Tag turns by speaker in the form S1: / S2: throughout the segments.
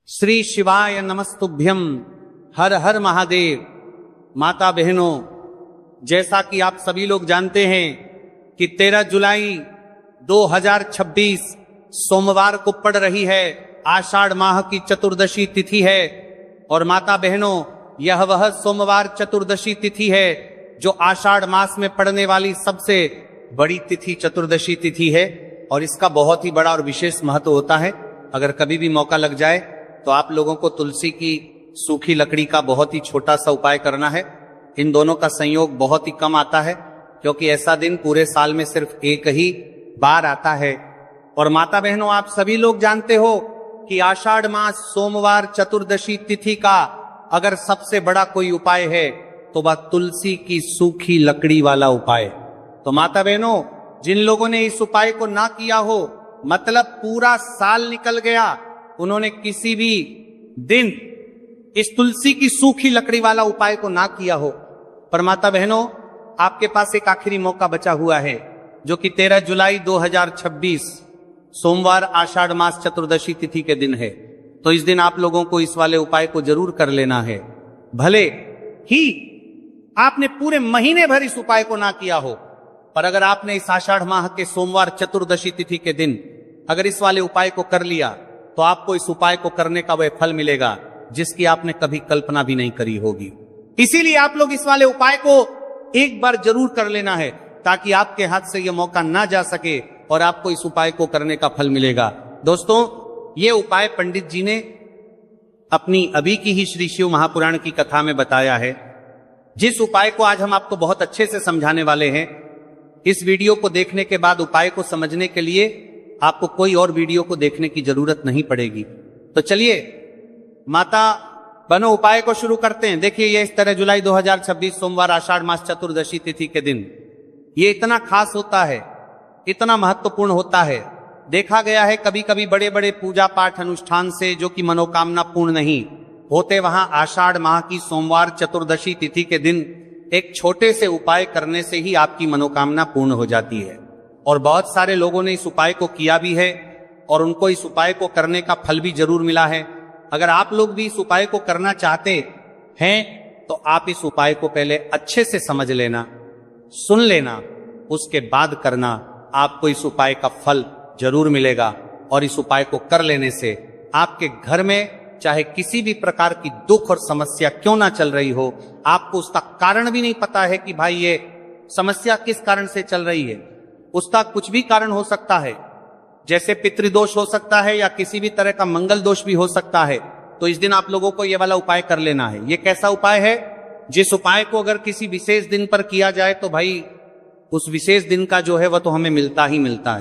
S1: श्री शिवाय नमस्तुभ्यम। हर हर महादेव। माता बहनों, जैसा कि आप सभी लोग जानते हैं कि 13 जुलाई 2026 सोमवार को पड़ रही है, आषाढ़ माह की चतुर्दशी तिथि है। और माता बहनों, यह वह सोमवार चतुर्दशी तिथि है जो आषाढ़ मास में पड़ने वाली सबसे बड़ी तिथि चतुर्दशी तिथि है। और इसका बहुत ही बड़ा और विशेष महत्व होता है। अगर कभी भी मौका लग जाए तो आप लोगों को तुलसी की सूखी लकड़ी का बहुत ही छोटा सा उपाय करना है। इन दोनों का संयोग बहुत ही कम आता है, क्योंकि ऐसा दिन पूरे साल में सिर्फ एक ही बार आता है। और माता बहनों, आप सभी लोग जानते हो कि आषाढ़ मास सोमवार चतुर्दशी तिथि का अगर सबसे बड़ा कोई उपाय है तो वह तुलसी की सूखी लकड़ी वाला उपाय। तो माता बहनों, जिन लोगों ने इस उपाय को ना किया हो, मतलब पूरा साल निकल गया, उन्होंने किसी भी दिन इस तुलसी की सूखी लकड़ी वाला उपाय को ना किया हो, पर माता बहनों, आपके पास एक आखिरी मौका बचा हुआ है, जो कि 13 जुलाई 2026 सोमवार आषाढ़ मास चतुर्दशी तिथि के दिन है। तो इस दिन आप लोगों को इस वाले उपाय को जरूर कर लेना है। भले ही आपने पूरे महीने भर इस उपाय को ना किया हो, पर अगर आपने इस आषाढ़ माह के सोमवार चतुर्दशी तिथि के दिन अगर इस वाले उपाय को कर लिया, तो आपको इस उपाय को करने का वह फल मिलेगा जिसकी आपने कभी कल्पना भी नहीं करी होगी। इसीलिए आप लोग इस वाले उपाय को एक बार जरूर कर लेना है, ताकि आपके हाथ से यह मौका ना जा सके और आपको इस उपाय को करने का फल मिलेगा। दोस्तों, ये उपाय पंडित जी ने अपनी अभी की ही श्री शिव महापुराण की कथा में बताया है, जिस उपाय को आज हम आपको बहुत अच्छे से समझाने वाले हैं। इस वीडियो को देखने के बाद उपाय को समझने के लिए आपको कोई और वीडियो को देखने की जरूरत नहीं पड़ेगी। तो चलिए माता बनो, उपाय को शुरू करते हैं। देखिए, ये इस तरह जुलाई 2026 सोमवार आषाढ़ मास चतुर्दशी तिथि के दिन ये इतना खास होता है, इतना महत्वपूर्ण होता है। देखा गया है कभी कभी बड़े बड़े पूजा पाठ अनुष्ठान से जो कि मनोकामना पूर्ण नहीं होते, वहां आषाढ़ माह की सोमवार चतुर्दशी तिथि के दिन एक छोटे से उपाय करने से ही आपकी मनोकामना पूर्ण हो जाती है। और बहुत सारे लोगों ने इस उपाय को किया भी है और उनको इस उपाय को करने का फल भी जरूर मिला है। अगर आप लोग भी इस उपाय को करना चाहते हैं तो आप इस उपाय को पहले अच्छे से समझ लेना, सुन लेना, उसके बाद करना। आपको इस उपाय का फल जरूर मिलेगा। और इस उपाय को कर लेने से आपके घर में चाहे किसी भी प्रकार की दुख और समस्या क्यों ना चल रही हो, आपको उसका कारण भी नहीं पता है कि भाई ये समस्या किस कारण से चल रही है, उसका कुछ भी कारण हो सकता है, जैसे पितृदोष हो सकता है या किसी भी तरह का मंगल दोष भी हो सकता है। तो इस दिन आप लोगों को ये वाला उपाय कर लेना है। ये कैसा उपाय है? जिस उपाय को अगर किसी विशेष दिन पर किया जाए तो भाई उस विशेष दिन का जो है वह तो हमें मिलता ही मिलता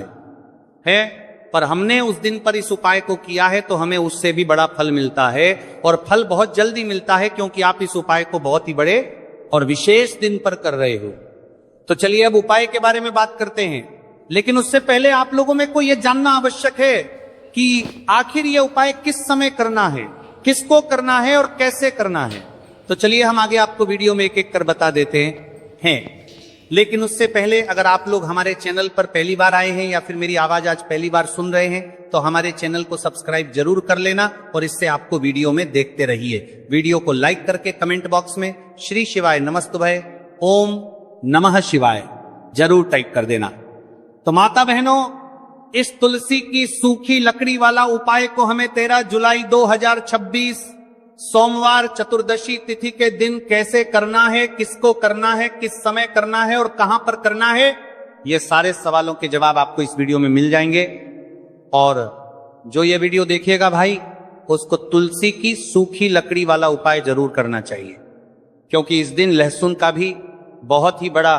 S1: है। पर हमने उस दिन पर इस उपाय को किया है तो हमें उससे भी बड़ा फल मिलता है, और फल बहुत जल्दी मिलता है, क्योंकि आप इस उपाय को बहुत ही बड़े और विशेष दिन पर कर रहे हो। तो चलिए अब उपाय के बारे में बात करते हैं। लेकिन उससे पहले आप लोगों में को यह जानना आवश्यक है कि आखिर यह उपाय किस समय करना है, किसको करना है और कैसे करना है। तो चलिए हम आगे आपको वीडियो में एक एक कर बता देते हैं। लेकिन उससे पहले अगर आप लोग हमारे चैनल पर पहली बार आए हैं या फिर मेरी आवाज आज पहली बार सुन रहे हैं, तो हमारे चैनल को सब्सक्राइब जरूर कर लेना और इससे आपको वीडियो में देखते रहिए। वीडियो को लाइक करके कमेंट बॉक्स में श्री शिवाय नमस्तुभय ओम नमः शिवाय जरूर टाइप कर देना। तो माता बहनों, इस तुलसी की सूखी लकड़ी वाला उपाय को हमें 13 जुलाई 2026 सोमवार चतुर्दशी तिथि के दिन कैसे करना है, किसको करना है, किस समय करना है और कहां पर करना है, ये सारे सवालों के जवाब आपको इस वीडियो में मिल जाएंगे। और जो ये वीडियो देखिएगा भाई, उसको तुलसी की सूखी लकड़ी वाला उपाय जरूर करना चाहिए, क्योंकि इस दिन लहसुन का भी बहुत ही बड़ा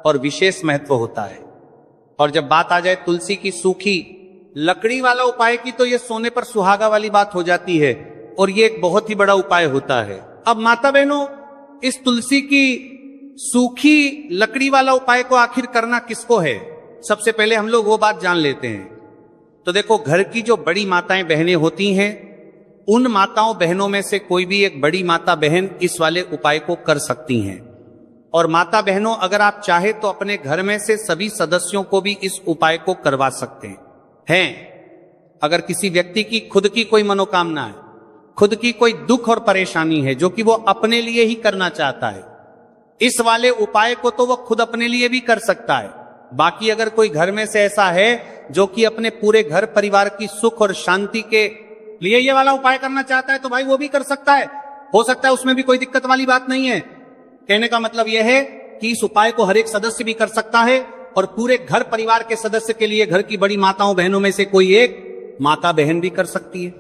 S1: और विशेष महत्व होता है। और जब बात आ जाए तुलसी की सूखी लकड़ी वाला उपाय की, तो ये सोने पर सुहागा वाली बात हो जाती है, और ये एक बहुत ही बड़ा उपाय होता है। अब माता बहनों, इस तुलसी की सूखी लकड़ी वाला उपाय को आखिर करना किसको है, सबसे पहले हम लोग वो बात जान लेते हैं। तो देखो, घर की जो बड़ी माताएं बहनें होती हैं, उन माताओं बहनों में से कोई भी एक बड़ी माता बहन इस वाले उपाय को कर सकती हैं। और माता बहनों, अगर आप चाहे तो अपने घर में से सभी सदस्यों को भी इस उपाय को करवा सकते हैं। अगर किसी व्यक्ति की खुद की कोई मनोकामना है, खुद की कोई दुख और परेशानी है जो कि वो अपने लिए ही करना चाहता है, इस वाले उपाय को तो वो खुद अपने लिए भी कर सकता है। बाकी अगर कोई घर में से ऐसा है जो कि अपने पूरे घर परिवार की सुख और शांति के लिए ये वाला उपाय करना चाहता है तो भाई वो भी कर सकता है, हो सकता है उसमें भी कोई दिक्कत वाली बात नहीं है। कहने का मतलब यह है कि इस उपाय को हर एक सदस्य भी कर सकता है और पूरे घर परिवार के सदस्य के लिए घर की बड़ी माताओं बहनों में से कोई एक माता बहन भी कर सकती है।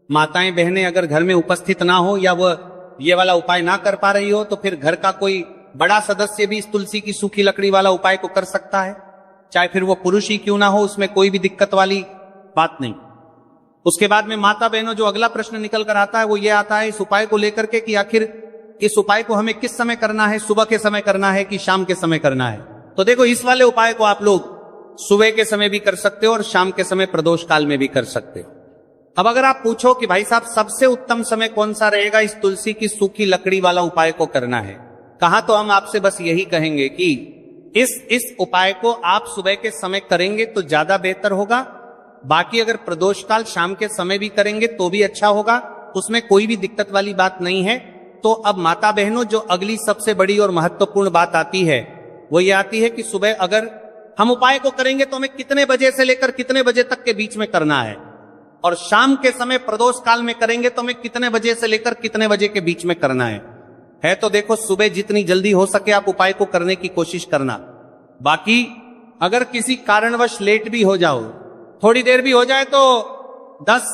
S1: माताएं बहनें अगर घर में उपस्थित ना हो या वह ये वाला उपाय ना कर पा रही हो तो फिर घर का कोई बड़ा सदस्य भी इस तुलसी की सूखी लकड़ी वाला उपाय को कर सकता है, चाहे फिर वो पुरुष ही क्यों ना हो, उसमें कोई भी दिक्कत वाली बात नहीं। उसके बाद में माता बहनों जो अगला प्रश्न निकल कर आता है वो ये आता है इस उपाय को लेकर के कि आखिर इस उपाय को हमें किस समय करना है, सुबह के समय करना है कि शाम के समय करना है। तो देखो इस वाले उपाय को आप लोग सुबह के समय भी कर सकते हो और शाम के समय प्रदोष काल में भी कर सकते हो। अब अगर आप पूछो कि भाई साहब सबसे उत्तम समय कौन सा रहेगा इस तुलसी की सूखी लकड़ी वाला उपाय को करना है, कहा तो हम आपसे बस यही कहेंगे कि इस उपाय को आप सुबह के समय करेंगे तो ज्यादा बेहतर होगा। बाकी अगर प्रदोष काल शाम के समय भी करेंगे तो भी अच्छा होगा, उसमें कोई भी दिक्कत वाली बात नहीं है। तो अब माता बहनों जो अगली सबसे बड़ी और महत्वपूर्ण बात आती है वो ये आती है कि सुबह अगर हम उपाय को करेंगे तो हमें कितने बजे से लेकर कितने बजे तक के बीच में करना है, और शाम के समय प्रदोष काल में करेंगे तो हमें कितने बजे से लेकर कितने बजे के बीच में करना है। तो देखो सुबह जितनी जल्दी हो सके आप उपाय को करने की कोशिश करना। बाकी अगर किसी कारणवश लेट भी हो जाओ, थोड़ी देर भी हो जाए तो 10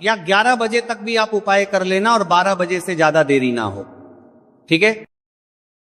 S1: या 11 बजे तक भी आप उपाय कर लेना और 12 बजे से ज्यादा देरी ना हो, ठीक है।